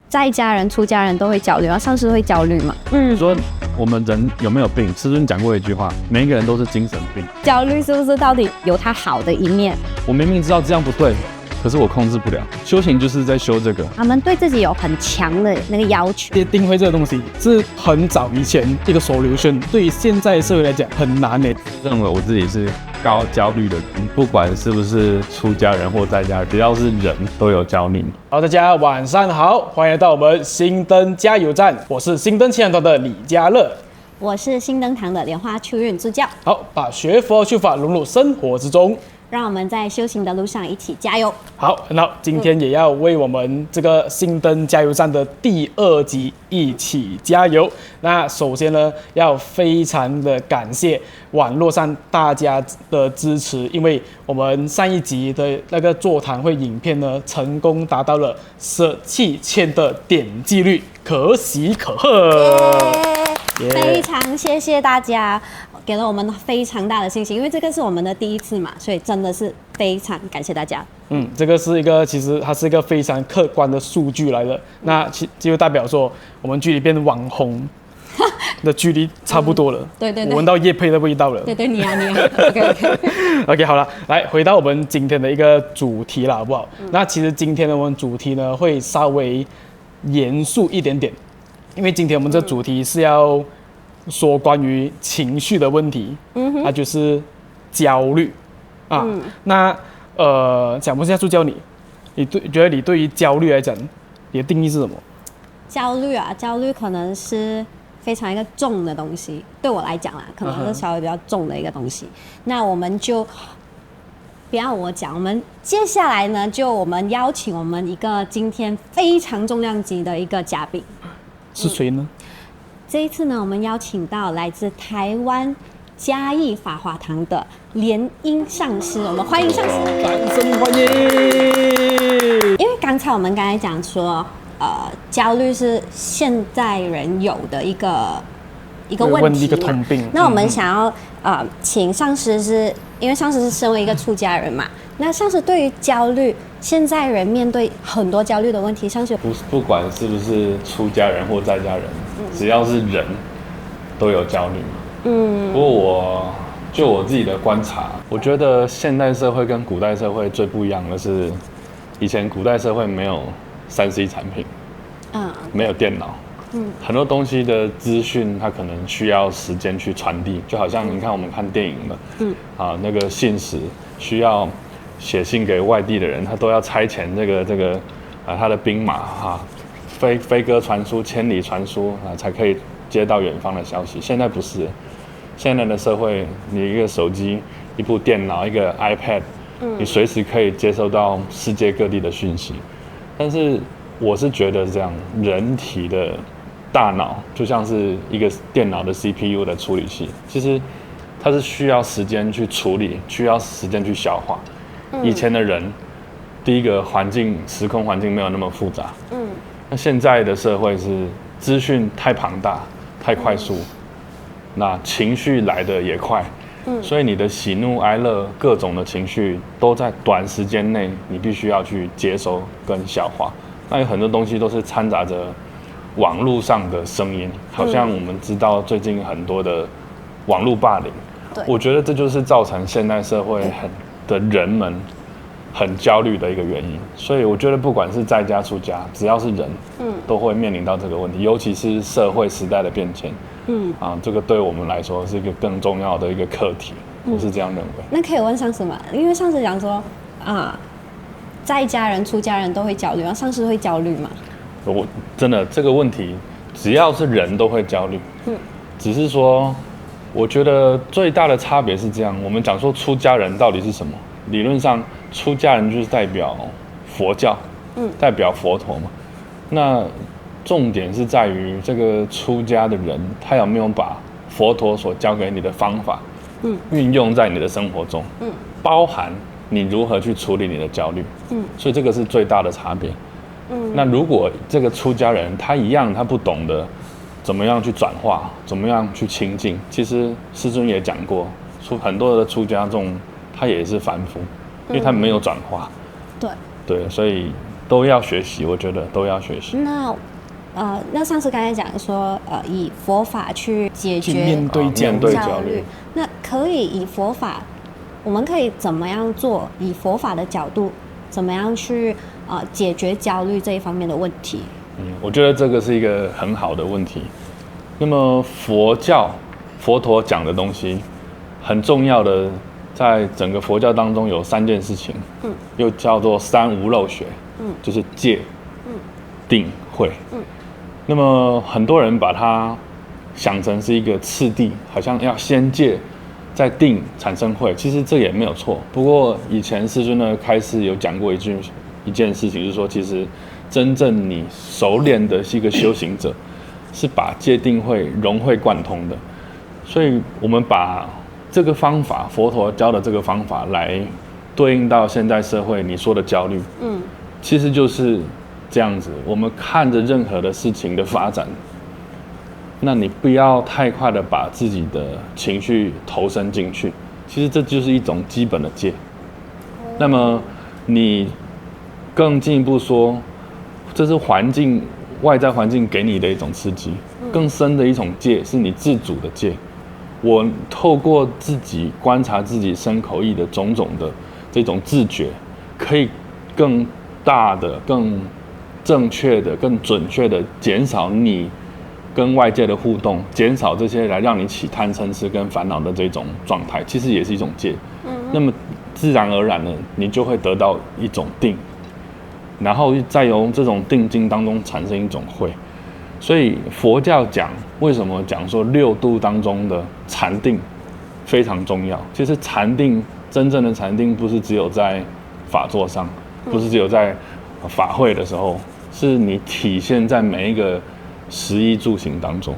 在家人、出家人都会焦虑，然后上司会焦虑嘛？说我们人有没有病？师尊讲过一句话，每一个人都是精神病。焦虑是不是到底有它好的一面？我明明知道这样不对，可是我控制不了。修行就是在修这个。他们对自己有很强的那个要求。定位这个东西是很早以前一个 solution， 对于现在社会来讲很难的。认为我自己是高焦虑的人，不管是不是出家人或在家人，只要是人都有焦虑。好，大家晚上好，欢迎来到我们新灯加油站，我是新灯青年团的李家乐，我是新灯堂的莲花秋韵助教。好，把学佛修法融入生活之中，让我们在修行的路上一起加油。好，很好，今天也要为我们这个新灯加油站的第2集一起加油。那首先呢，要非常的感谢网络上大家的支持，因为我们上一集的那个座谈会影片呢，成功达到了17,000的点击率，可喜可贺。非常谢谢大家，给了我们非常大的信心，因为这个是我们的第一次嘛，所以真的是非常感谢大家。这个是一个，其实它是一个非常客观的数据来的，那就代表说我们距离变网红的距离差不多了。对，我闻到业配的味道了。对，你啊。OK， 好了，来回到我们今天的一个主题了，好不好？那其实今天的我们主题呢会稍微严肃一点点。因为今天我们这主题是要说关于情绪的问题，那就是焦虑啊。那想问一下助教你觉得你对于焦虑来讲，你的定义是什么？焦虑可能是非常一个重的东西，对我来讲啦，可能是稍微比较重的一个东西。那我们就不要我讲，我们接下来呢，我们邀请我们一个今天非常重量级的一个嘉宾。是谁呢？这一次呢，我们邀请到来自台湾嘉义法华堂的莲英上师，我们欢迎上师，掌声欢迎！因为刚才我们讲说，焦虑是现代人有的一个问题嘛，一个通病。那我们想要请上师因为上师是身为一个出家人嘛，那上师对于焦虑，现在人面对很多焦虑的问题，上师不管是不是出家人或在家人，只要是人都有焦虑。不过我自己的观察，我觉得现代社会跟古代社会最不一样的是，以前古代社会没有3C 产品，没有电脑。很多东西的资讯，它可能需要时间去传递，就好像你看我们看电影了，那个信使需要写信给外地的人，他都要差遣他的兵马飞鸽传书、千里传书才可以接到远方的消息。现在不是，现在的社会，你一个手机、一部电脑、一个 iPad，你随时可以接收到世界各地的讯息。但是我是觉得这样，人体的大脑就像是一个电脑的 CPU 的处理器，其实它是需要时间去处理，需要时间去消化。以前的人，第一个时空环境没有那么复杂。那现在的社会是资讯太庞大、太快速，那情绪来的也快，所以你的喜怒哀乐各种的情绪都在短时间内，你必须要去接收跟消化。那有很多东西都是掺杂着网络上的声音，好像我们知道最近很多的网络霸凌，我觉得这就是造成现代社会的人们很焦虑的一个原因。所以我觉得不管是在家出家，只要是人，都会面临到这个问题，尤其是社会时代的变迁，这个对我们来说是一个更重要的一个课题，我是这样认为。那可以问上师吗？因为上师讲说在家人、出家人都会焦虑，然后上师会焦虑吗？我真的这个问题，只要是人都会焦虑，只是说，我觉得最大的差别是这样。我们讲说出家人到底是什么？理论上，出家人就是代表佛教，代表佛陀嘛。那重点是在于这个出家的人，他有没有把佛陀所教给你的方法，运用在你的生活中，包含你如何去处理你的焦虑，所以这个是最大的差别。那如果这个出家人他不懂得怎么样去转化，怎么样去清净，其实师尊也讲过，很多的出家众他也是凡夫，因为他没有转化。对，所以都要学习，我觉得都要学习。那上次刚才讲说，以佛法去解决面对焦虑，那可以以佛法，我们可以怎么样做？以佛法的角度，怎么样去解决焦虑这一方面的问题？我觉得这个是一个很好的问题。那么佛陀讲的东西，很重要的，在整个佛教当中有3件事情，又叫做三无漏学，就是戒、定、慧。那么很多人把它想成是一个次第，好像要先戒，再定产生慧，其实这也没有错。不过以前师尊呢开始有讲过一件事情，就是说，其实真正你熟练的是一个修行者，是把戒定慧融会贯通的。所以我们把这个方法，佛陀教的这个方法来对应到现代社会你说的焦虑，其实就是这样子。我们看着任何的事情的发展，那你不要太快的把自己的情绪投身进去，其实这就是一种基本的戒。那么你更进一步说，这是外在环境给你的一种刺激，更深的一种戒是你自主的戒。我透过自己观察自己身口意的种种的这种自觉，可以更大的、更正确的、更准确的减少你跟外界的互动，减少这些来让你起贪嗔痴跟烦恼的这种状态，其实也是一种戒。那么自然而然的，你就会得到一种定，然后再由这种定境当中产生一种慧。所以佛教讲为什么讲说6度当中的禅定非常重要？其实禅定，真正的禅定不是只有在法座上，不是只有在法会的时候，是你体现在每一个食衣住行当中。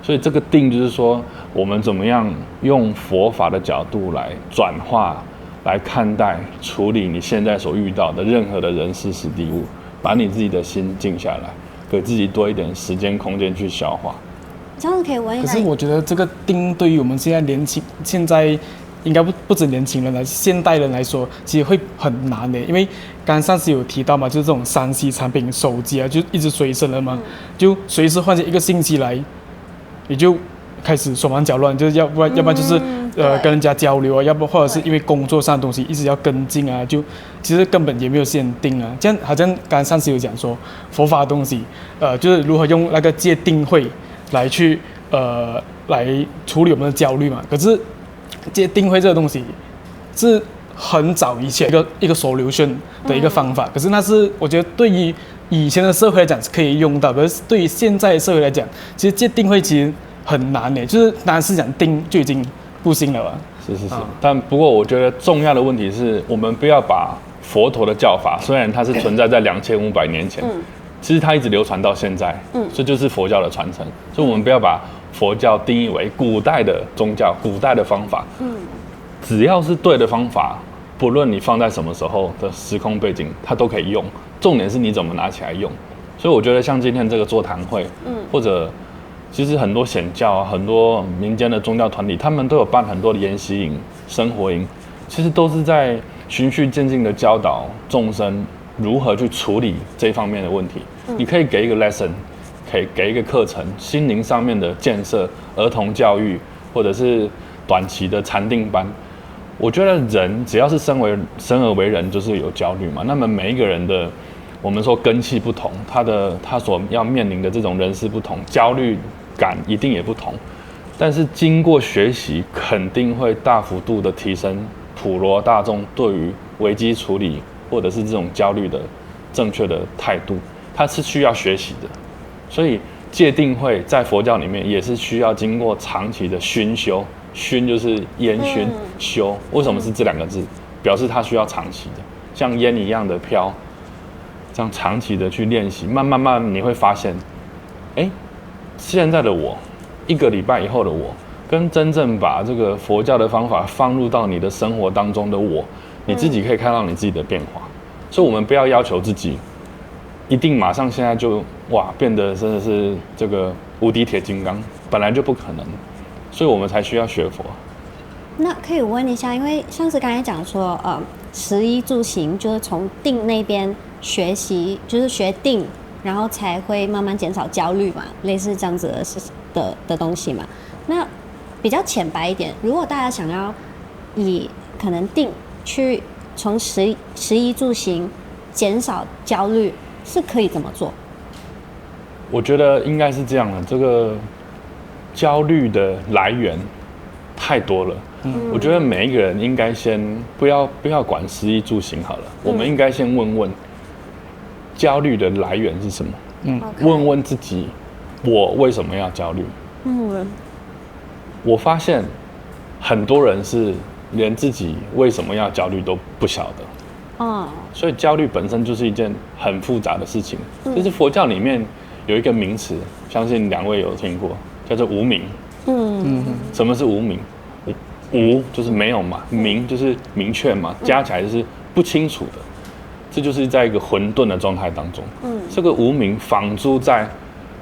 所以这个定就是说，我们怎么样用佛法的角度来转化、来看待、处理你现在所遇到的任何的人事时地物，把你自己的心静下来，给自己多一点时间空间去消化。这样可以问一下。可是我觉得这个定对于我们现在现在应该不止年轻人来，现代人来说，其实会很难的，因为刚刚上次有提到嘛，就是这种3C 产品、手机啊，就一直随身了嘛，就随时换一个信息来，你就开始手忙脚乱，就是要不然就是跟人家交流啊，要不或者是因为工作上的东西一直要跟进啊，就其实根本也没有限定啊。这样好像刚刚上次有讲说佛法的东西，就是如何用那个戒定慧来去来处理我们的焦虑嘛。可是戒定慧这个东西是很早以前一个 solution 的一个方法，可是那是我觉得对于以前的社会来讲是可以用到，可是对于现在的社会来讲，其实戒定慧其实很难的，就是单是讲定就已经不行了吧？是，但不过我觉得重要的问题是我们不要把佛陀的教法，虽然它是存在在2500年前，其实它一直流传到现在，这就是佛教的传承。所以我们不要把佛教定义为古代的宗教、古代的方法，只要是对的方法，不论你放在什么时候的时空背景，它都可以用。重点是你怎么拿起来用。所以我觉得像今天这个座谈会，或者其实很多显教啊，很多民间的宗教团体，他们都有办很多的研习营、生活营，其实都是在循序渐进的教导众生如何去处理这一方面的问题。你可以给一个 lesson， 可以给一个课程，心灵上面的建设、儿童教育，或者是短期的禅定班。我觉得人只要是生而为人，就是有焦虑嘛。那么每一个人的，我们说根器不同，他所要面临的这种人事不同，焦虑感一定也不同。但是经过学习，肯定会大幅度的提升普罗大众对于危机处理或者是这种焦虑的正确的态度，它是需要学习的。所以戒定慧在佛教里面也是需要经过长期的熏修。熏就是烟熏，修为什么是这2个字？表示它需要长期的，像烟一样的飘，这样长期的去练习，慢慢你会发现，现在的我，1个礼拜以后的我，跟真正把这个佛教的方法放入到你的生活当中的我，你自己可以看到你自己的变化。所以我们不要要求自己一定马上现在就变得真的是这个无敌铁金刚，本来就不可能。所以我们才需要学佛。那可以问一下，因为上次刚才讲说，食衣住行就是从定那边学习，就是学定，然后才会慢慢减少焦虑嘛，类似这样子的东西嘛。那比较浅白一点，如果大家想要以可能定去从食衣住行减少焦虑，是可以怎么做？我觉得应该是这样的，这个焦虑的来源太多了。我觉得每一个人应该先不要管食衣住行好了，我们应该先问问焦虑的来源是什么。问问自己，我为什么要焦虑？我发现很多人是连自己为什么要焦虑都不晓得。所以焦虑本身就是一件很复杂的事情。就是佛教里面有一个名词，相信2位有听过，叫做无明。什么是无明？无就是没有嘛，明就是明确嘛，加起来就是不清楚的。这就是在一个混沌的状态当中。这个无明仿诸在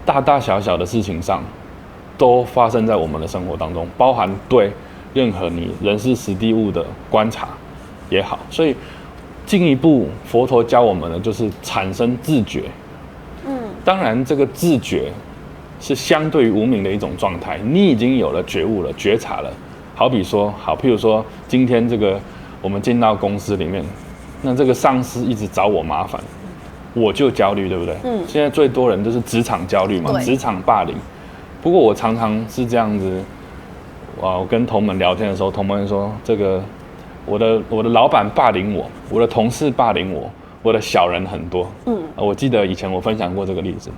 大大小小的事情上，都发生在我们的生活当中，包含对任何你人事时地物的观察也好。所以进一步，佛陀教我们的就是产生自觉。当然这个自觉是相对于无明的一种状态，你已经有了觉悟了，觉察了。譬如说今天这个我们进到公司里面，那这个上司一直找我麻烦，我就焦虑，对不对？现在最多人都是职场焦虑嘛，职场霸凌。不过我常常是这样子，我跟同门聊天的时候，同门说这个我的老板霸凌我，我的同事霸凌我，我的小人很多。我记得以前我分享过这个例子。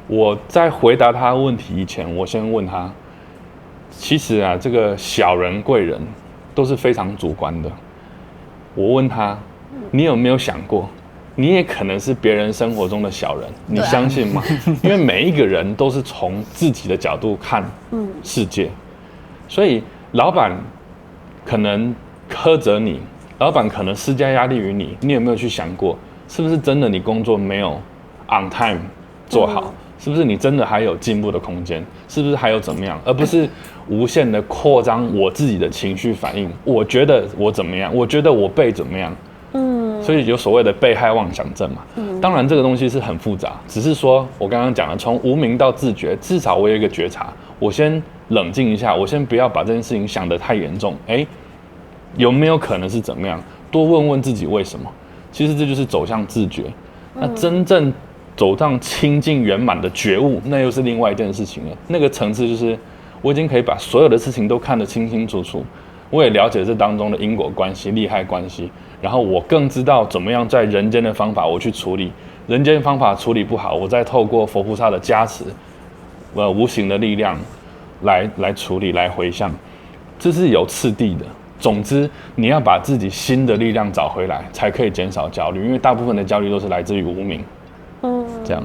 我在回答他问题以前，我先问他，其实啊，这个小人贵人都是非常主观的。我问他，你有没有想过，你也可能是别人生活中的小人，你相信吗？因为每一个人都是从自己的角度看世界，所以老板可能苛责你，老板可能施加压力于你，你有没有去想过，是不是真的你工作没有 on time 做好？是不是你真的还有进步的空间？是不是还有怎么样？而不是无限的扩张我自己的情绪反应。我觉得我怎么样？我觉得我被怎么样？所以有所谓的被害妄想症嘛。当然这个东西是很复杂，只是说我刚刚讲了，从无明到自觉，至少我有一个觉察，我先冷静一下，我先不要把这件事情想得太严重。有没有可能是怎么样？多问问自己为什么。其实这就是走向自觉。那真正走上清净圆满的觉悟，那又是另外一件事情了。那个层次就是我已经可以把所有的事情都看得清清楚楚，我也了解这当中的因果关系、利害关系，然后我更知道怎么样在人间的方法我去处理，人间方法处理不好，我再透过佛菩萨的加持，无形的力量来处理、来回向，这是有次第的。总之，你要把自己新的力量找回来，才可以减少焦虑，因为大部分的焦虑都是来自于无明。这样。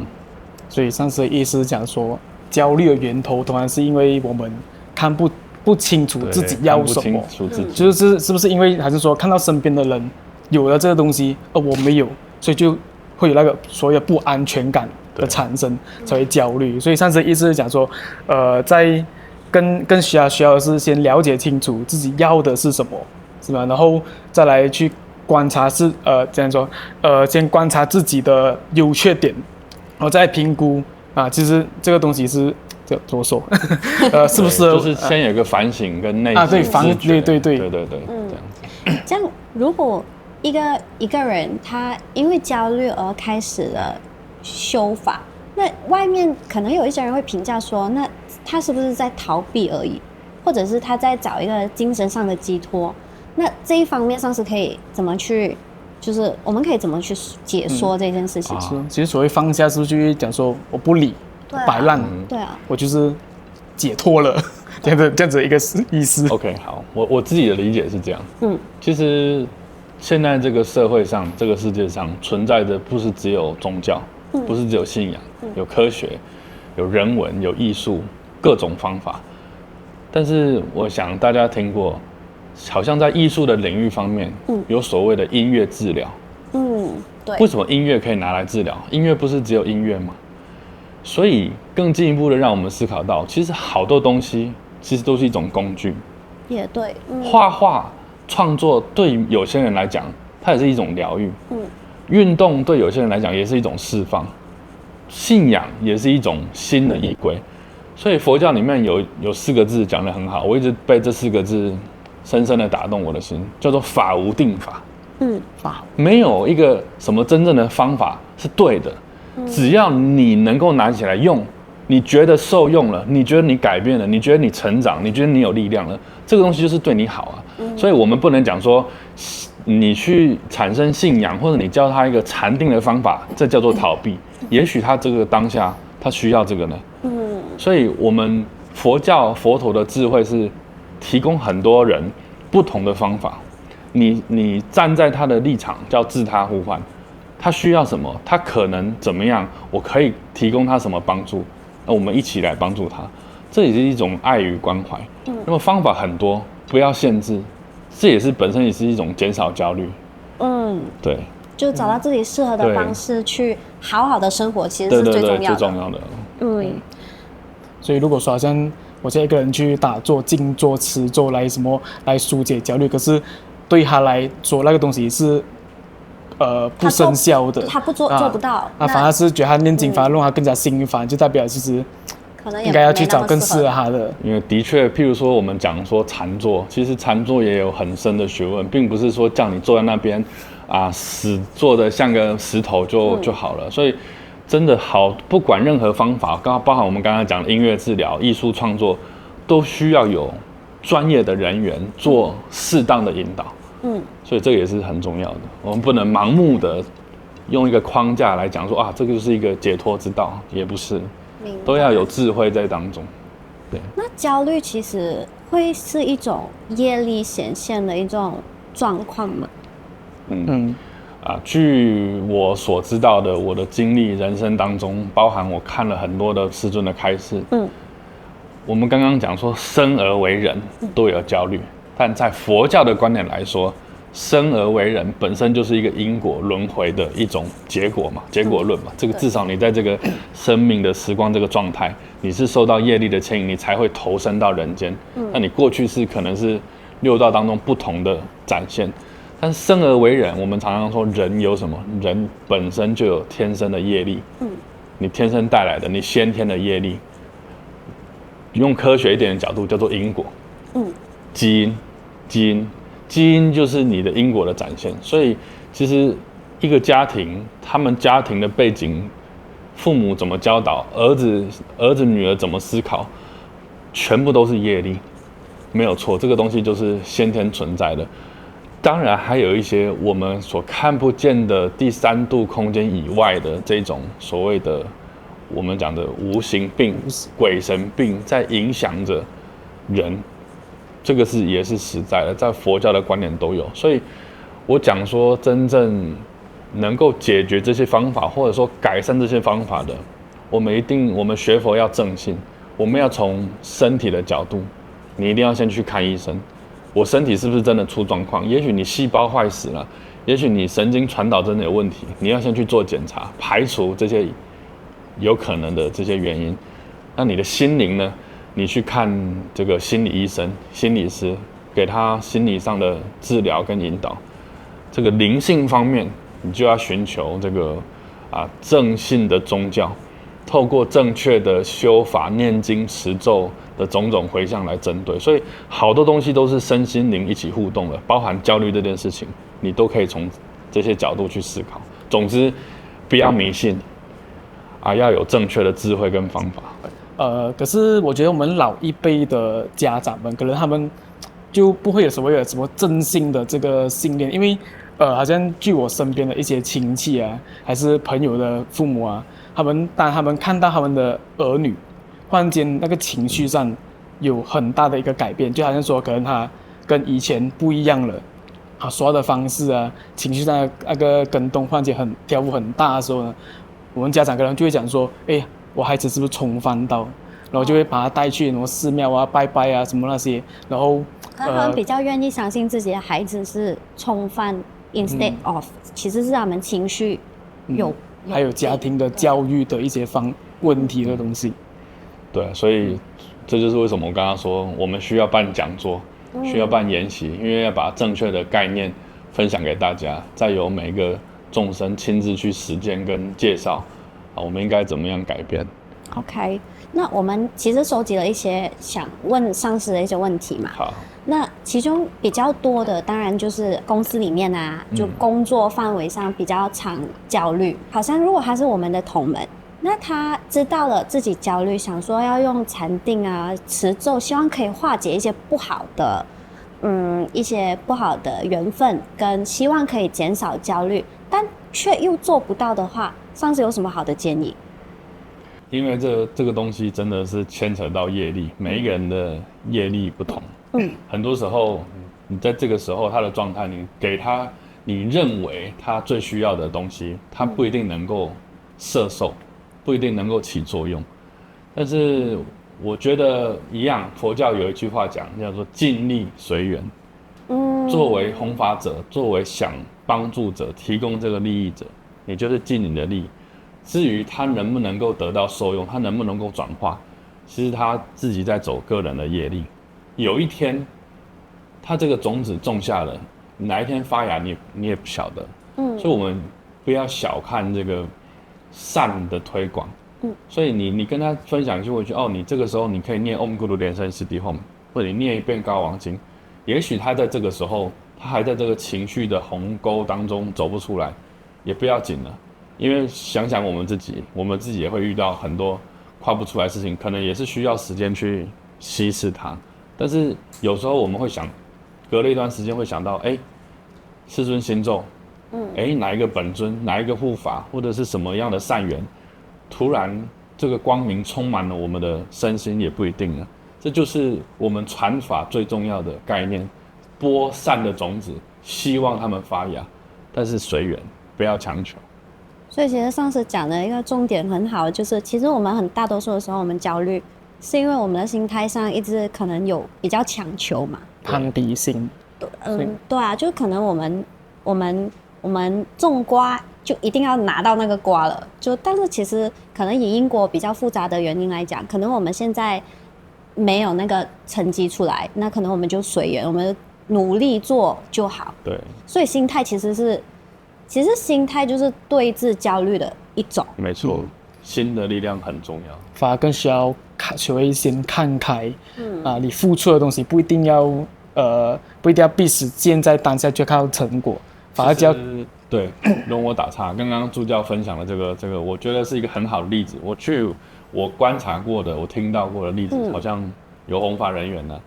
所以上次的意思讲说，焦虑的源头当然是因为我们看不清楚自己要什么，就是是不是因为还是说看到身边的人有了这个东西，而我没有，所以就会有那个所谓的不安全感的产生，才会焦虑。所以上次的意思是讲说，在更需要的是先了解清楚自己要的是什么，是吧？然后再来去观察这样说，先观察自己的优缺点，然后再评估啊，其实这个东西是怎么说，是不是？就是先有一个反省跟内对对，这样子。这样，如果一个人他因为焦虑而开始了修法，那外面可能有一些人会评价说，那他是不是在逃避而已，或者是他在找一个精神上的寄托？那这一方面上是可以怎么去，就是我们可以怎么去解说这件事情？其实所谓放下，是不是就是讲说我不理，摆烂，对啊，我就是解脱了，这样子一个意思。OK， 好，我自己的理解是这样。其实现在这个社会上，这个世界上存在的不是只有宗教，不是只有信仰，有科学，有人文，有艺术，各种方法。但是我想大家听过。好像在艺术的领域方面，有所谓的音乐治疗。对。为什么音乐可以拿来治疗？音乐不是只有音乐吗？所以更进一步的让我们思考到，其实好多东西其实都是一种工具。也对。画画创作对有些人来讲，它也是一种疗愈。运动对有些人来讲也是一种释放，信仰也是一种新的依归。所以佛教里面有4个字讲得很好，我一直被这4个字深深的打动我的心，叫做法无定法。法没有一个什么真正的方法是对的，只要你能够拿起来用，你觉得受用了，你觉得你改变了，你觉得你成长，你觉得你有力量了，这个东西就是对你好啊。所以我们不能讲说你去产生信仰，或者你教他一个禅定的方法，这叫做逃避。也许他这个当下他需要这个呢。所以我们佛陀的智慧是提供很多人不同的方法。你站在他的立场，叫自他互换，他需要什么，他可能怎么样，我可以提供他什么帮助，那我们一起来帮助他，这也是一种爱与关怀。那么方法很多，不要限制，这也是本身也是一种减少焦虑。对，就找到自己适合的方式去好好的生活，其实是最重要的。最重要的。所以如果说好像我现在一个人去打坐、静坐、持坐来疏解焦虑，可是对他来说那个东西是不生效的，他做不到，反而是觉得他念经反而让他更加心烦，就代表其实可能应该要去找更适合他的。因为的确，譬如说我们讲说禅坐，其实禅坐也有很深的学问，并不是说叫你坐在那边死坐的像个石头就好了。所以真的好，不管任何方法，包含我们刚才讲的音乐治疗、艺术创作，都需要有专业的人员做适当的引导。所以这个也是很重要的。我们不能盲目的用一个框架来讲说这个就是一个解脱之道，也不是，都要有智慧在当中。对。那焦虑其实会是一种业力显现的一种状况吗？据我所知道的，我的经历人生当中，包含我看了很多的师尊的开示。我们刚刚讲说生而为人都有焦虑，但在佛教的观点来说，生而为人本身就是一个因果轮回的一种结果嘛，结果论嘛。这个至少你在这个生命的时光这个状态，你是受到业力的牵引，你才会投身到人间。那你过去是可能是六道当中不同的展现。但是生而为人，我们常常说人有什么？人本身就有天生的业力，你天生带来的，你先天的业力，用科学一点的角度叫做因果，基因就是你的因果的展现。所以其实一个家庭，他们家庭的背景，父母怎么教导，儿子女儿怎么思考，全部都是业力，没有错，这个东西就是先天存在的。当然还有一些我们所看不见的第三度空间以外的这种所谓的我们讲的无形病、鬼神病在影响着人，这个也是实在的，在佛教的观点都有。所以我讲说真正能够解决这些方法，或者说改善这些方法的，我们学佛要正信，我们要从身体的角度，你一定要先去看医生。我身体是不是真的出状况？也许你细胞坏死了，也许你神经传导真的有问题，你要先去做检查，排除这些有可能的这些原因。那你的心灵呢？你去看这个心理医生、心理师，给他心理上的治疗跟引导。这个灵性方面，你就要寻求这个正信的宗教，透过正确的修法、念经、持咒的种种回向来针对。所以好多东西都是身心灵一起互动的，包含焦虑这件事情，你都可以从这些角度去思考。总之，不要迷信要有正确的智慧跟方法。可是我觉得我们老一辈的家长们，可能他们就不会有所谓的什么正信的这个信念，因为好像据我身边的一些亲戚还是朋友的父母当他们看到他们的儿女忽然间那个情绪上有很大的一个改变，就好像说可能他跟以前不一样了，说话的方式情绪上的那个跟动忽然间调幅很大的时候呢，我们家长可能就会讲说，我孩子是不是冲犯到，然后就会把他带去什么寺庙拜拜什么那些，然后他们比较愿意相信自己的孩子是冲犯 instead of 其实是他们情绪还有家庭的教育的一些问题的东西。对，所以这就是为什么我刚刚说我们需要办讲座，需要办研习，因为要把正确的概念分享给大家，再由每一个众生亲自去实践跟介绍我们应该怎么样改变。OK， 那我们其实收集了一些想问上司的一些问题嘛。好，那其中比较多的，当然就是公司里面啊，就工作范围上比较常焦虑。好像如果他是我们的同门，那他知道了自己焦虑，想说要用禅定啊、持咒，希望可以化解一些不好的，一些不好的缘分，跟希望可以减少焦虑，但却又做不到的话，上司有什么好的建议？因为这个东西真的是牵扯到业力，每一个人的业力不同。很多时候你在这个时候他的状态，你给他你认为他最需要的东西，他不一定能够摄受，不一定能够起作用。但是我觉得一样，佛教有一句话讲，叫做尽力随缘。作为弘法者，作为想帮助者，提供这个利益者，你就是尽你的力。至于他能不能够得到受用，他能不能够转化，其实他自己在走个人的业力。有一天，他这个种子种下了，哪一天发芽你也不晓得。所以我们不要小看这个善的推广。所以你跟他分享就会觉得，你这个时候你可以念 Om Guru Lesson Siddhi Home， 或者你念一遍高王经。也许他在这个时候，他还在这个情绪的鸿沟当中走不出来，也不要紧了。因为想想我们自己也会遇到很多跨不出来的事情，可能也是需要时间去稀释它。但是有时候我们会想，隔了一段时间会想到，世尊心咒，哪一个本尊，哪一个护法，或者是什么样的善缘，突然这个光明充满了我们的身心，也不一定了。这就是我们传法最重要的概念，播善的种子，希望他们发芽，但是随缘，不要强求。所以其实上次讲的一个重点很好，就是其实我们很大多数的时候，我们焦虑是因为我们的心态上一直可能有比较强求嘛，攀比心。对啊，就可能我们种瓜就一定要拿到那个瓜了，但是其实可能以因果比较复杂的原因来讲，可能我们现在没有那个成绩出来，那可能我们就随缘，我们努力做就好。对，所以心态其实心态就是对治焦虑的一种。没错，心的力量很重要，反而更需要学会先看开。你付出的东西不一定要必实践在当下就看到成果，反而就要对。容我打岔，刚刚助教分享的这个，我觉得是一个很好的例子。我观察过的，我听到过的例子，好像有弘法人员呢，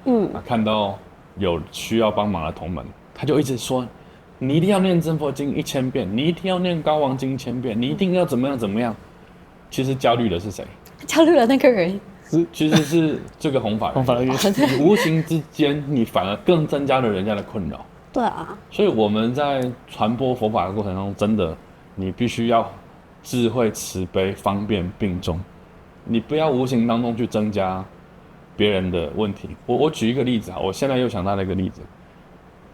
看到有需要帮忙的同门，他就一直说，你一定要念真佛经1000遍，你一定要念高王经1000遍，你一定要怎么样怎么样。其实焦虑的是谁？焦虑的那个人，其实是这个弘法人员。你无形之间，你反而更增加了人家的困扰。对啊。所以我们在传播佛法的过程中，真的，你必须要智慧、慈悲、方便并重。你不要无形当中去增加别人的问题。我举一个例子啊，我现在又想到了一个例子。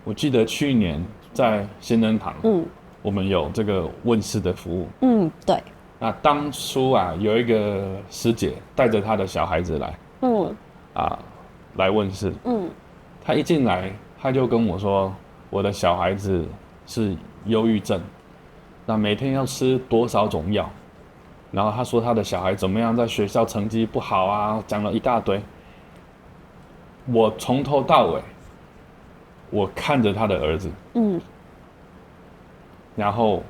我记得去年在新恩堂，我们有这个问世的服务。对。那当初有一个师姐带着她的小孩子来，来问世。她一进来，她就跟我说，我的小孩子是忧郁症，那每天要吃多少种药。然后他说他的小孩怎么样，在学校成绩不好啊，讲了一大堆。我从头到尾，我看着他的儿子，然后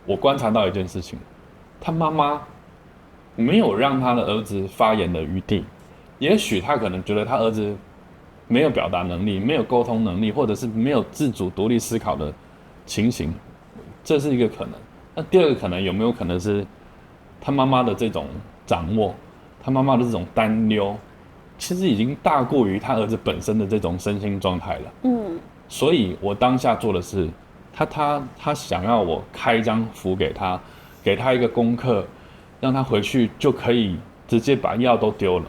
我观察到一件事情，他妈妈没有让他的儿子发言的余地。也许他可能觉得他儿子没有表达能力，没有沟通能力，或者是没有自主独立思考的情形，这是一个可能。那第二个可能，有没有可能是他妈妈的这种掌握，他妈妈的这种担忧，其实已经大过于他儿子本身的这种身心状态了。所以我当下做的是，他想要我开一张符给他，给他一个功课，让他回去就可以直接把药都丢了。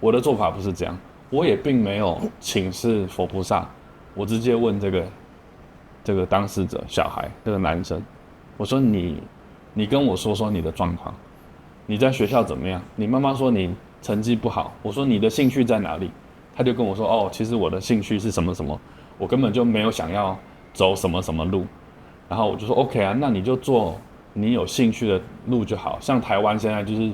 我的做法不是这样，我也并没有请示佛菩萨，我直接问这个当事者小孩，这个男生，我说你跟我说说你的状况，你在学校怎么样？你妈妈说你成绩不好，我说你的兴趣在哪里？他就跟我说，其实我的兴趣是什么什么，我根本就没有想要走什么什么路。然后我就说 OK 啊，那你就做你有兴趣的路就好。像台湾现在就是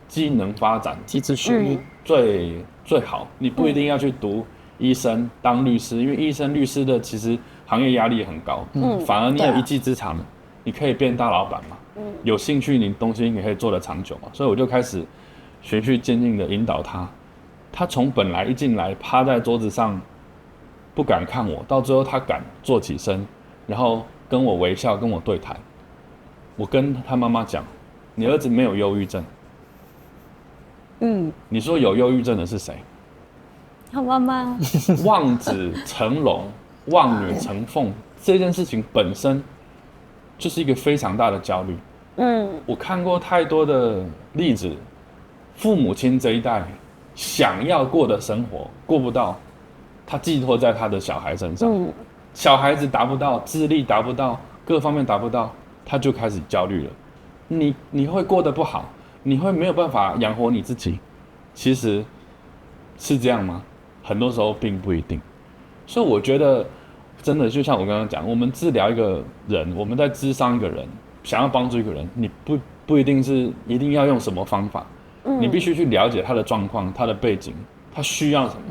技能发展，技职学院最好，你不一定要去读医生当律师，因为医生律师的其实行业压力也很高，反而你有一技之长，你可以变大老板嘛，有兴趣你东西你可以做得长久嘛，所以我就开始循序渐进的引导他，他从本来一进来趴在桌子上不敢看我，到最后他敢坐起身，然后跟我微笑跟我对谈，我跟他妈妈讲，你儿子没有忧郁症。你说有忧郁症的是谁？他妈妈。望子成龙，望女成凤，这件事情本身就是一个非常大的焦虑。我看过太多的例子，父母亲这一代想要过的生活过不到，他寄托在他的小孩身上，小孩子达不到，智力达不到，各方面达不到，他就开始焦虑了。你会过得不好，你会没有办法养活你自己，其实是这样吗？很多时候并不一定。所以我觉得真的就像我刚刚讲，我们治疗一个人，我们在諮商一个人，想要帮助一个人，你不一定是一定要用什么方法，你必须去了解他的状况，他的背景，他需要什么。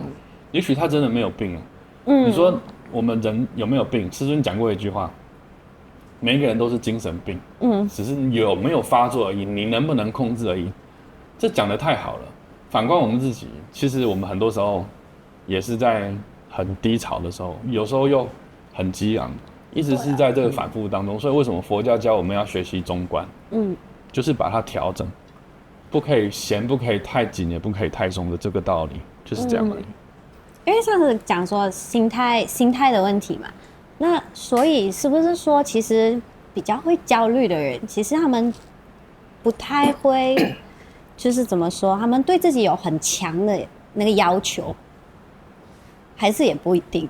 也许他真的没有病啊。你说我们人有没有病？师尊讲过一句话，每一个人都是精神病，只是有没有发作而已，你能不能控制而已。这讲得太好了。反观我们自己，其实我们很多时候也是在很低潮的时候，有时候又很激昂，一直是在这个反复当中。所以为什么佛教教我们要学习中观？就是把它调整，不可以闲，不可以太紧，也不可以太松的这个道理，就是这样而已。因为上次讲说心态的问题嘛，那所以是不是说，其实比较会焦虑的人，其实他们不太会，就是怎么说，他们对自己有很强的那个要求，还是也不一定。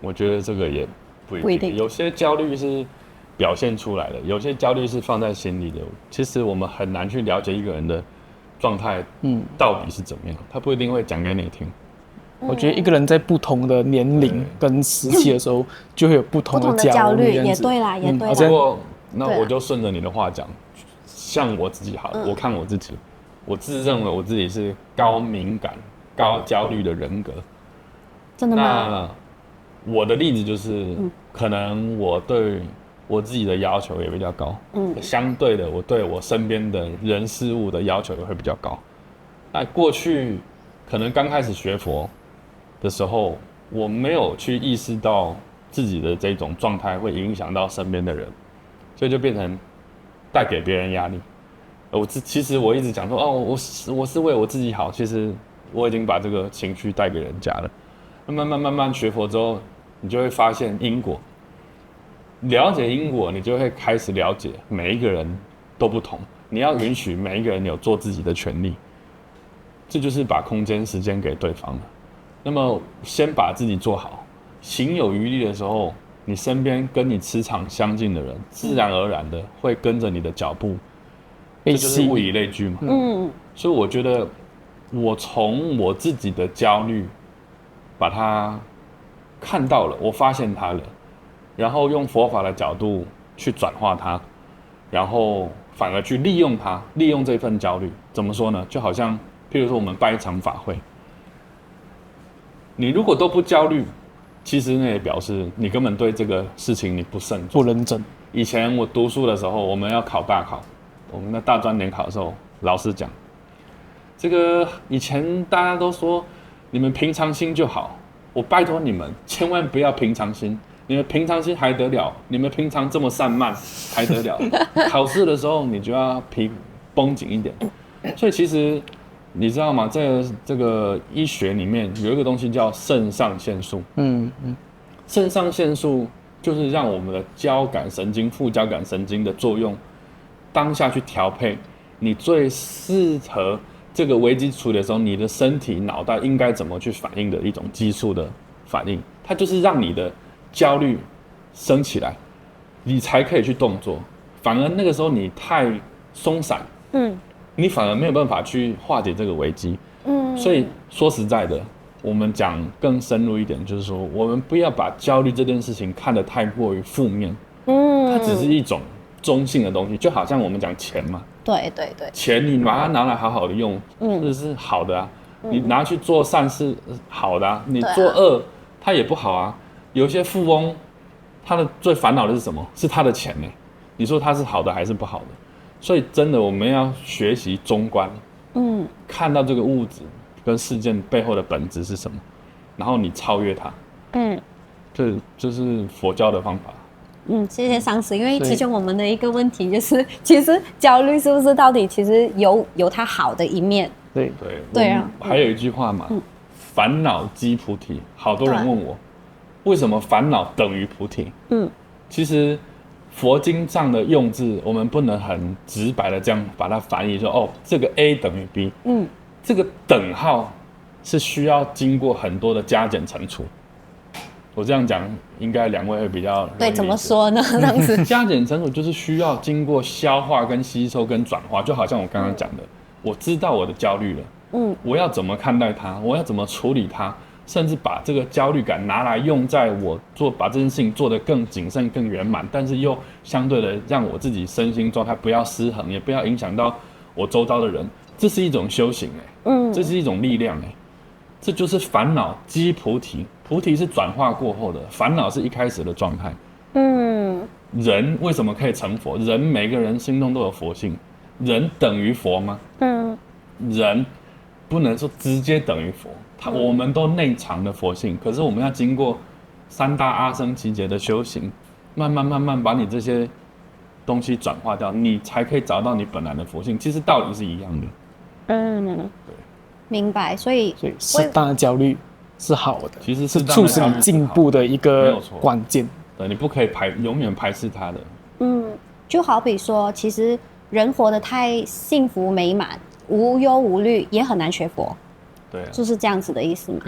我觉得这个也不一定，有些焦虑是表现出来的，有些焦虑是放在心里的。其实我们很难去了解一个人的状态，到底是怎么样，他不一定会讲给你听。我觉得一个人在不同的年龄跟时期的时候，就会有不同的焦虑。也对啦，也对啦。不过，那我就顺着你的话讲，像我自己好了，我看我自己，我自认为我自己是高敏感、高焦虑的人格。真的吗？那我的例子就是，可能我对我自己的要求也比较高，相对的，我对我身边的人事物的要求也会比较高。那过去可能刚开始学佛的时候，我没有去意识到自己的这种状态会影响到身边的人，所以就变成带给别人压力。其实我一直讲说，我是为我自己好，其实我已经把这个情绪带给人家了。慢慢学佛之后，你就会发现因果，了解因果，你就会开始了解每一个人都不同，你要允许每一个人有做自己的权利，这就是把空间时间给对方了。那么先把自己做好，行有余力的时候，你身边跟你磁场相近的人，自然而然的会跟着你的脚步，这就是物以类聚嘛。所以我觉得我从我自己的焦虑把它看到了，我发现它了，然后用佛法的角度去转化它，然后反而去利用它，利用这份焦虑。怎么说呢？就好像譬如说我们办一场法会，你如果都不焦虑，其实那也表示你根本对这个事情你不慎重、不认真。以前我读书的时候，我们要考大考，我们的大专联考的时候，老师讲，这个以前大家都说你们平常心就好，我拜托你们千万不要平常心，你们平常心还得了？你们平常这么散漫还得了？考试的时候你就要绷紧一点。所以其实你知道吗？这个医学里面有一个东西叫肾上腺素。肾上腺素就是让我们的交感神经、副交感神经的作用当下去调配，你最适合这个危机处理的时候，你的身体、脑袋应该怎么去反应的一种激素的反应，它就是让你的焦虑升起来，你才可以去动作。反而那个时候你太松散，你反而没有办法去化解这个危机。所以说实在的，我们讲更深入一点，就是说我们不要把焦虑这件事情看得太过于负面。它只是一种中性的东西，就好像我们讲钱嘛，对，钱你把它拿来好好的用，这是好的啊。你拿去做善事，好的啊。你做恶，它也不好啊。有些富翁，他的最烦恼的是什么？是他的钱呢。你说他是好的还是不好的？所以真的我们要学习中观，看到这个物质跟事件背后的本质是什么，然后你超越它，这就是佛教的方法。谢谢上师，因为其中我们的一个问题就是，其实焦虑是不是到底其实有它好的一面？对啊，还有一句话嘛，烦恼即菩提。好多人问我，为什么烦恼等于菩提？其实佛经上的用字，我们不能很直白的这样把它翻译说，哦，这个 A 等于 B，这个等号是需要经过很多的加减乘除。我这样讲，应该两位会比较对，怎么说呢？这样子加减乘除就是需要经过消化、跟吸收、跟转化，就好像我刚刚讲的，我知道我的焦虑了，我要怎么看待它，我要怎么处理它，甚至把这个焦虑感拿来用在我把这件事情做得更谨慎、更圆满，但是又相对的让我自己身心状态不要失衡，也不要影响到我周遭的人，这是一种修行这是一种力量这就是烦恼即菩提。菩提是转化过后的，烦恼是一开始的状态。人为什么可以成佛？人每个人心中都有佛性，人等于佛吗？人不能说直接等于佛，我们都内藏的佛性，可是我们要经过三大阿僧祇劫的修行，慢慢把你这些东西转化掉，你才可以找到你本来的佛性。其实道理是一样的。对，明白。所以适当的焦虑是好的，其实是促使你进步的一个关键。对，你不可以永远排斥它的。就好比说，其实人活得太幸福美满、无忧无虑，也很难学佛。对，就是这样子的意思嘛。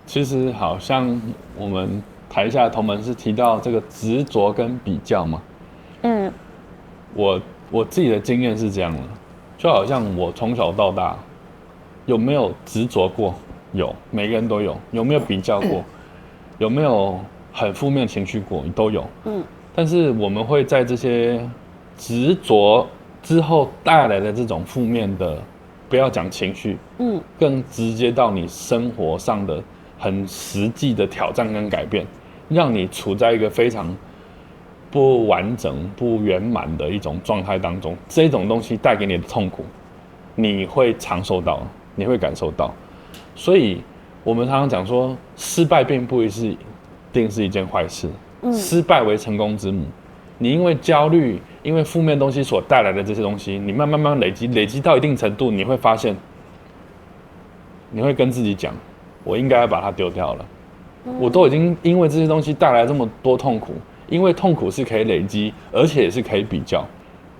其实好像我们台下的同门是提到这个执着跟比较嘛。我自己的经验是这样的，就好像我从小到大有没有执着过？有，每个人都有。有没有比较过？有没有很负面情绪过？都有。但是我们会在这些执着之后带来的这种负面的，不要讲情绪，更直接到你生活上的很实际的挑战跟改变，让你处在一个非常不完整、不圆满的一种状态当中。这种东西带给你的痛苦，你会尝受到，你会感受到。所以我们常常讲说，失败并不一定是一件坏事，失败为成功之母。你因为焦虑，因为负面东西所带来的这些东西，你慢慢累积到一定程度，你会发现，你会跟自己讲，我应该要把它丢掉了。我都已经因为这些东西带来这么多痛苦，因为痛苦是可以累积，而且也是可以比较，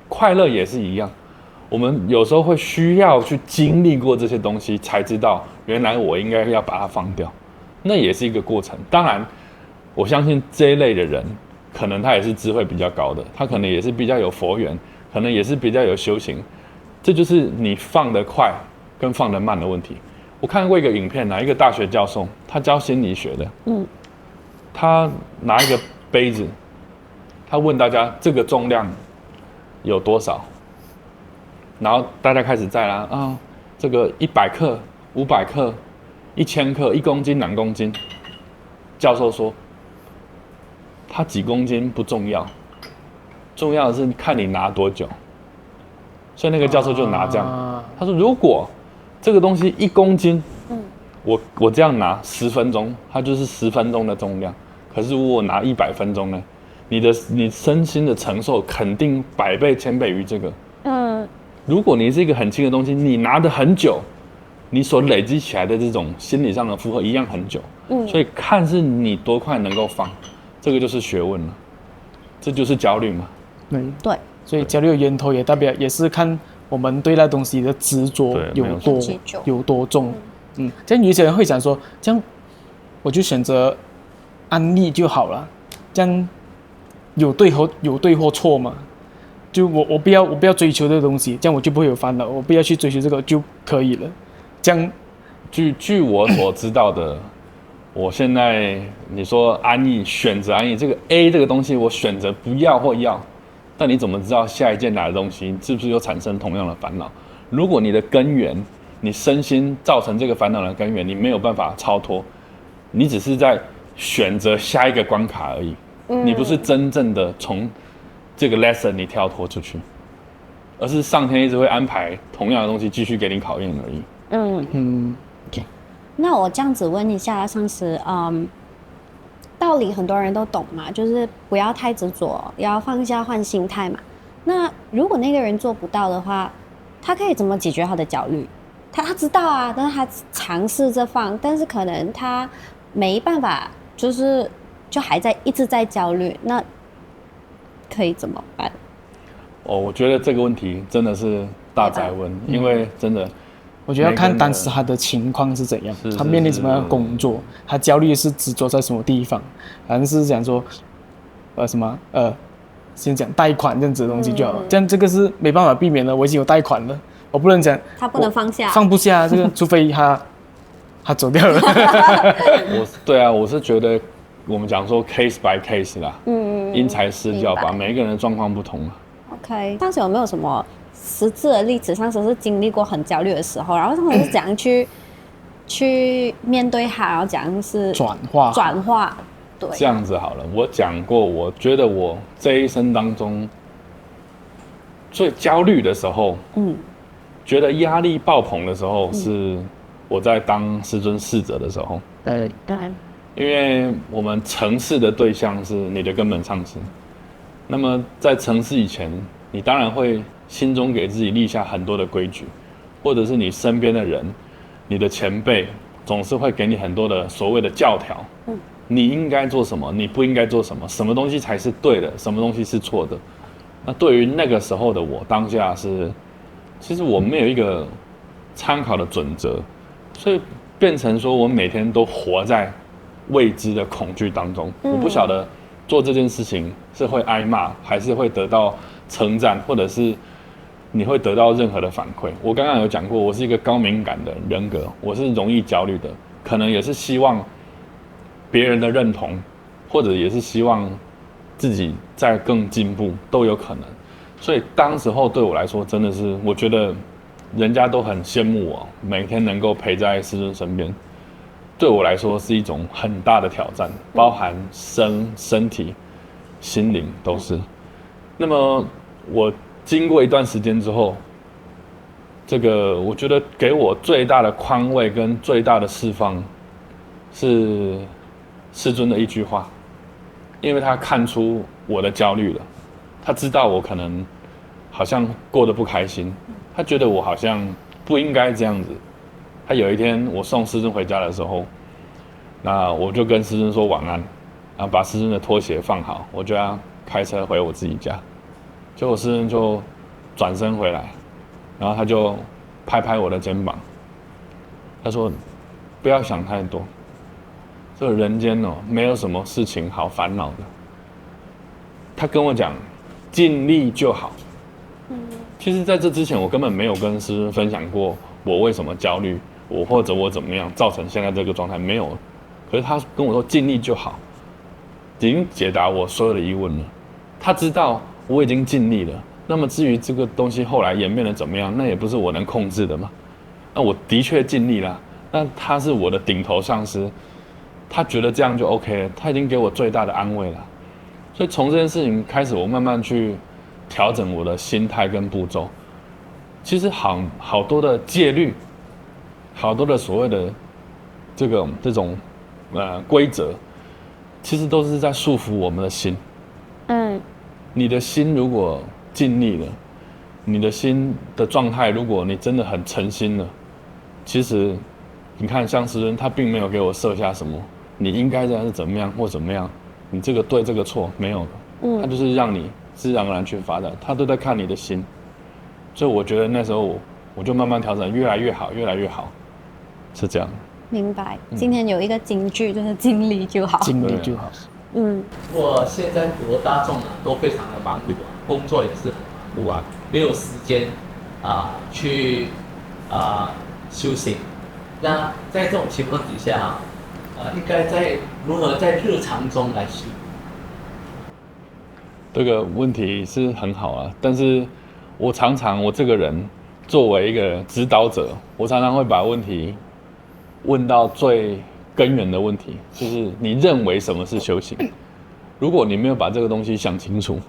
快乐也是一样。我们有时候会需要去经历过这些东西，才知道原来我应该要把它放掉，那也是一个过程。当然，我相信这一类的人，可能他也是智慧比较高的，他可能也是比较有佛缘，可能也是比较有修行。这就是你放得快跟放得慢的问题。我看过一个影片，一个大学教授，他教心理学的，他拿一个杯子，他问大家这个重量有多少？然后大家开始载啦这个100克、500克、1000克、1公斤、2公斤。教授说，它几公斤不重要，重要的是看你拿多久。所以那个教授就拿这样，他说如果这个东西1公斤，我这样拿10分钟，它就是10分钟的重量。可是如果拿100分钟呢，你身心的承受肯定100倍、1000倍于这个。如果你是一个很轻的东西，你拿得很久，你所累积起来的这种心理上的负荷一样很久。所以看是你多快能够放，这个就是学问了，这就是焦虑嘛。对。所以焦虑的源头也代表也是看我们对那东西的执着有多重。这样有些人会想说，这样我就选择安利就好了，这样有对或错嘛？就我不要追求这个东西，这样我就不会有烦恼。我不要去追求这个就可以了。这样，据我所知道的，我现在你说安逸，选择安逸，这个 A 这个东西我选择不要或要，但你怎么知道下一件来的东西是不是又产生同样的烦恼？如果你的根源，你身心造成这个烦恼的根源，你没有办法超脱，你只是在选择下一个关卡而已，你不是真正的从这个 lesson 你跳脱出去，而是上天一直会安排同样的东西继续给你考验而已。那我这样子问一下上司，道理很多人都懂嘛，就是不要太执着，要放下换心态嘛。那如果那个人做不到的话，他可以怎么解决他的焦虑？他知道啊，但是他尝试着放，但是可能他没办法，就还在一直在焦虑，那可以怎么办？我觉得这个问题真的是大哉问，因为真的。我觉得要看当时他的情况是怎样，他面临什么样的工作，他焦虑是执着在什么地方，好像是讲说，先讲贷款这样子的东西就好了，这样这个是没办法避免的，我已经有贷款了，我不能讲他不能放下，放不下这个，除非他走掉了。对啊，我是觉得我们讲说 case by case 啦，因材施教吧，每一个人的状况不同啊。OK， 上次有没有什么实质的例子？上次是经历过很焦虑的时候，然后上次是怎样去面对它，然后怎样是转化。对，这样子好了，我讲过，我觉得我这一生当中最焦虑的时候，觉得压力爆棚的时候，是我在当师尊侍者的时候。对，因为我们承事的对象是你的根本上司，那么在承事以前，你当然会心中给自己立下很多的规矩，或者是你身边的人，你的前辈总是会给你很多的所谓的教条，你应该做什么，你不应该做什么，什么东西才是对的，什么东西是错的。那对于那个时候的我，当下其实我没有一个参考的准则，所以变成说我每天都活在未知的恐惧当中。我不晓得做这件事情是会挨骂，还是会得到称赞，或者是你会得到任何的反馈。我刚刚有讲过，我是一个高敏感的人格，我是容易焦虑的，可能也是希望别人的认同，或者也是希望自己再更进步，都有可能。所以当时候对我来说，真的是我觉得人家都很羡慕我，每天能够陪在师尊身边，对我来说是一种很大的挑战，包含身体、心灵都是。那么我经过一段时间之后，这个我觉得给我最大的宽慰跟最大的释放，是师尊的一句话，因为他看出我的焦虑了，他知道我可能好像过得不开心，他觉得我好像不应该这样子。他有一天我送师尊回家的时候，那我就跟师尊说晚安，然后把师尊的拖鞋放好，我就要开车回我自己家。结果师尊就转身回来，然后他就拍拍我的肩膀，他说：“不要想太多，这个人间哦，没有什么事情好烦恼的。”他跟我讲，尽力就好。其实在这之前，我根本没有跟师尊分享过我为什么焦虑，或者我怎么样造成现在这个状态，没有。可是他跟我说尽力就好，已经解答我所有的疑问了。他知道我已经尽力了，那么至于这个东西后来演变得怎么样，那也不是我能控制的嘛。那我的确尽力了，那他是我的顶头上司，他觉得这样就 OK 了，他已经给我最大的安慰了。所以从这件事情开始，我慢慢去调整我的心态跟步骤。其实好多的戒律，好多的所谓的这种规则，其实都是在束缚我们的心。你的心如果尽力了，你的心的状态，如果你真的很诚心了，其实你看像师尊他并没有给我设下什么你应该这样是怎么样或怎么样，你这个对这个错没有的，他就是让你自然而然去发展，他都在看你的心。所以我觉得那时候我就慢慢调整，越来越好，越来越好，是这样。明白。今天有一个金句，就是尽力就好。尽力就好。我现在普罗大众都非常的忙碌，工作也是很忙碌，没有时间去修行。那在这种情况底下，应该在如何在日常中来修？这个问题是很好啊，但是我这个人作为一个指导者，我常常会把问题问到最根源的问题，就是你认为什么是修行？如果你没有把这个东西想清楚，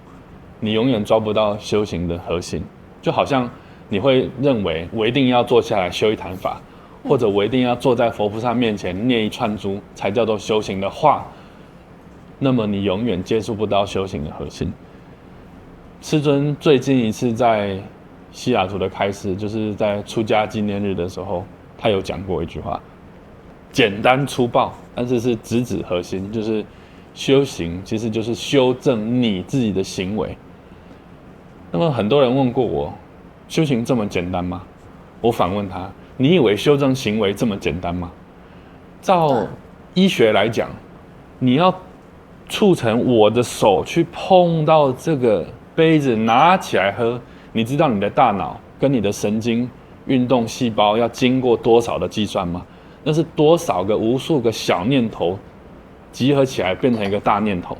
你永远抓不到修行的核心。就好像你会认为我一定要坐下来修一坛法，或者我一定要坐在佛菩萨面前念一串珠才叫做修行的话，那么你永远接触不到修行的核心。师尊最近一次在西雅图的开示，就是在出家纪念日的时候，他有讲过一句话，简单粗暴，但是是直指核心，就是修行其实就是修正你自己的行为。那么很多人问过我，修行这么简单吗？我反问他，你以为修正行为这么简单吗？照医学来讲，你要促成我的手去碰到这个杯子拿起来喝，你知道你的大脑跟你的神经运动细胞要经过多少的计算吗？那是多少个无数个小念头集合起来变成一个大念头。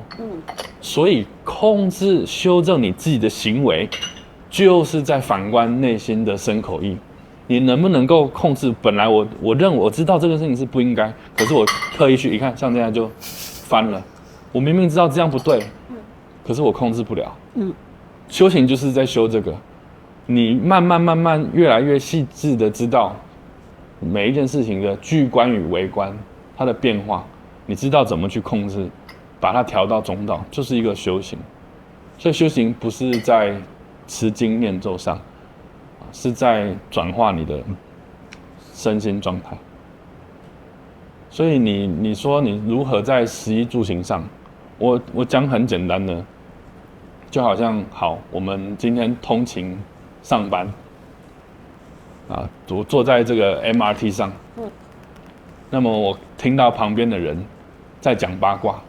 所以控制修正你自己的行为，就是在反观内心的身口意。你能不能够控制？本来我知道这个事情是不应该，可是我刻意去一看，像这样就翻了。我明明知道这样不对，可是我控制不了。修行就是在修这个，你慢慢越来越细致的知道每一件事情的巨观与微观，它的变化，你知道怎么去控制，把它调到中道，就是一个修行。所以修行不是在持经念咒上，是在转化你的身心状态。所以你说你如何在食衣住行上，我讲很简单的，就好像我们今天通勤上班，我坐在这个 MRT 上，那么我听到旁边的人在讲八卦，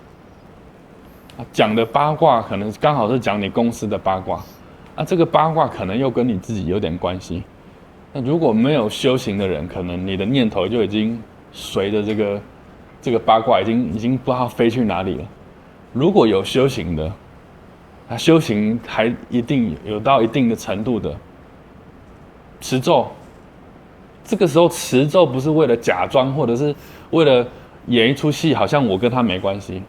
讲的八卦可能刚好是讲你公司的八卦，这个八卦可能又跟你自己有点关系。那如果没有修行的人，可能你的念头就已经随着这个八卦已经不知道飞去哪里了。如果有修行的，修行还一定有到一定的程度的持咒，这个时候持咒不是为了假装，或者是为了演一出戏，好像我跟他没关系，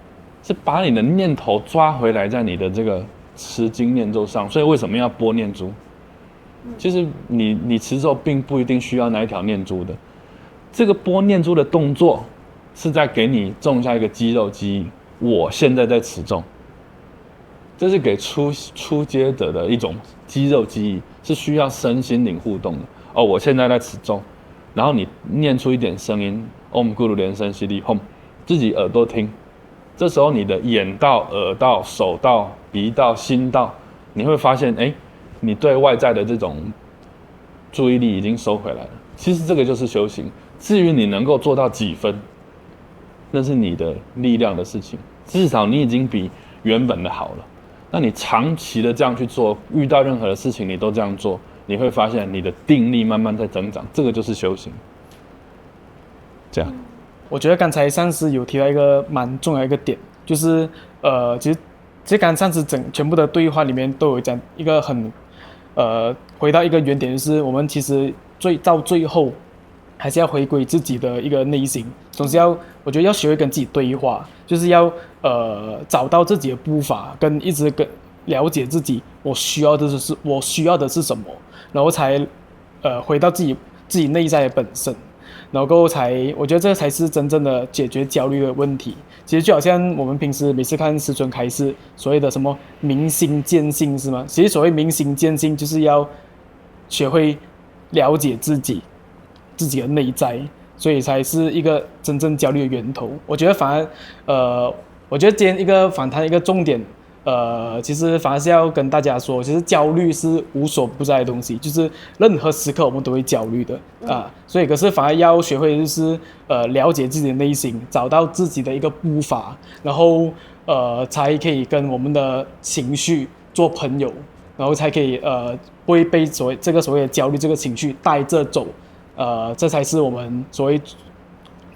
是把你的念头抓回来在你的这个持经念咒上。所以为什么要拨念珠？其实你持咒并不一定需要那一条念珠的，这个拨念珠的动作是在给你种下一个肌肉记忆，我现在在持咒。这是给初阶者的一种肌肉记忆，是需要身心灵互动的。我现在在持咒，然后你念出一点声音 ，Om Guru 连声悉地 Hum， 自己耳朵听。这时候你的眼到、耳到、手到、鼻到、心到，你会发现，你对外在的这种注意力已经收回来了。其实这个就是修行。至于你能够做到几分，那是你的力量的事情。至少你已经比原本的好了。那你长期的这样去做，遇到任何的事情你都这样做，你会发现你的定力慢慢在增长，这个就是修行。这样，我觉得刚才上师有提到一个蛮重要的一个点，就是其实刚才上师全部的对话里面都有讲一个很回到一个原点，就是我们其实到最后还是要回归自己的一个内心，总是我觉得要学会跟自己对话，就是要找到自己的步伐，跟一直了解自己我需要的是什么，然后才回到自己内在的本身，然后我觉得这才是真正的解决焦虑的问题。其实就好像我们平时每次看师尊开示所谓的什么明心见性是吗？其实所谓明心见性就是要学会了解自己的内在，所以才是一个真正焦虑的源头。我觉得我觉得今天一个访谈一个重点，其实反而是要跟大家说，其实焦虑是无所不在的东西，就是任何时刻我们都会焦虑的所以可是反而要学会就是了解自己的内心，找到自己的一个步伐，然后才可以跟我们的情绪做朋友，然后才可以不会被所谓的焦虑这个情绪带着走。这才是我们所谓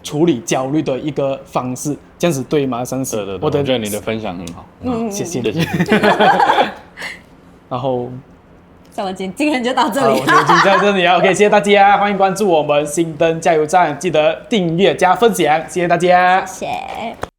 处理焦虑的一个方式，这样子对吗？上司，对，我觉得你的分享很好。谢谢你。然后，那我今天就到这里。我们今天到这里啊，OK， 谢谢大家，欢迎关注我们新灯加油站，记得订阅加分享，谢谢大家。谢谢。